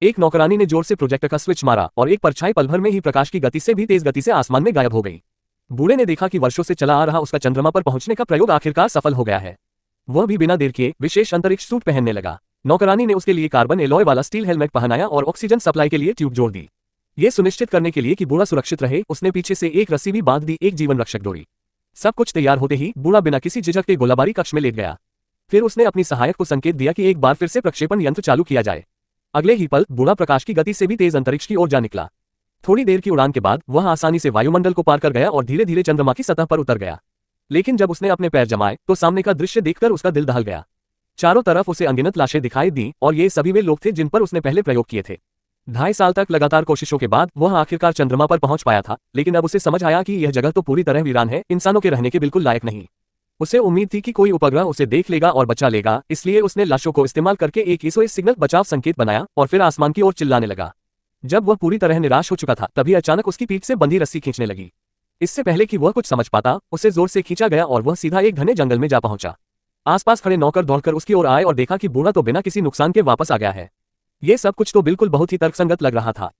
एक नौकरानी ने जोर से प्रोजेक्टर का स्विच मारा और एक परछाई पल भर में ही प्रकाश की गति से भी तेज गति से आसमान में गायब हो गई। बूढ़े ने देखा कि वर्षों से चला आ रहा उसका चंद्रमा पर पहुंचने का प्रयोग आखिरकार सफल हो गया है। वह भी बिना देर किए विशेष अंतरिक्ष सूट पहनने लगा। नौकरानी ने उसके लिए कार्बन एलॉय वाला स्टील हेलमेट पहनाया और ऑक्सीजन सप्लाई के लिए ट्यूब जोड़ दी। ये सुनिश्चित करने के लिए कि बूढ़ा सुरक्षित रहे, उसने पीछे से एक रस्सी भी बांध दी, एक जीवन रक्षक डोरी। सब कुछ तैयार होते ही बूढ़ा बिना किसी झिझक के गोलाबारी कक्ष में लेट गया। फिर उसने अपनी सहायक को संकेत दिया कि एक बार फिर से प्रक्षेपण यंत्र चालू किया जाए। अगले ही पल बूढ़ा प्रकाश की गति से भी तेज अंतरिक्ष की ओर जा निकला। थोड़ी देर की उड़ान के बाद वह आसानी से वायुमंडल को पार कर गया और धीरे धीरे चंद्रमा की सतह पर उतर गया। लेकिन जब उसने अपने पैर जमाए तो सामने का दृश्य देखकर उसका दिल दहल गया। चारों तरफ उसे अनगिनत लाशें दिखाई दी और ये सभी वे लोग थे जिन पर उसने पहले प्रयोग किए थे। 2.5 साल तक लगातार कोशिशों के बाद वह आखिरकार चंद्रमा पर पहुंच पाया था, लेकिन अब उसे समझ आया कि यह जगह तो पूरी तरह वीरान है, इंसानों के रहने के बिल्कुल लायक नहीं। उसे उम्मीद थी कि कोई उपग्रह उसे देख लेगा और बचा लेगा, इसलिए उसने लाशों को इस्तेमाल करके एक एसओएस सिग्नल बचाव संकेत बनाया और फिर आसमान की ओर चिल्लाने लगा। जब वह पूरी तरह निराश हो चुका था तभी अचानक उसकी पीठ से बंधी रस्सी खींचने लगी। इससे पहले कि वह कुछ समझ पाता, उसे जोर से खींचा गया और वह सीधा एक घने जंगल में जा पहुंचा। आसपास खड़े नौकर दौड़कर उसकी ओर आए और देखा कि बूढ़ा तो बिना किसी नुकसान के वापस आ गया है। ये सब कुछ तो बिल्कुल बहुत ही तर्कसंगत लग रहा था।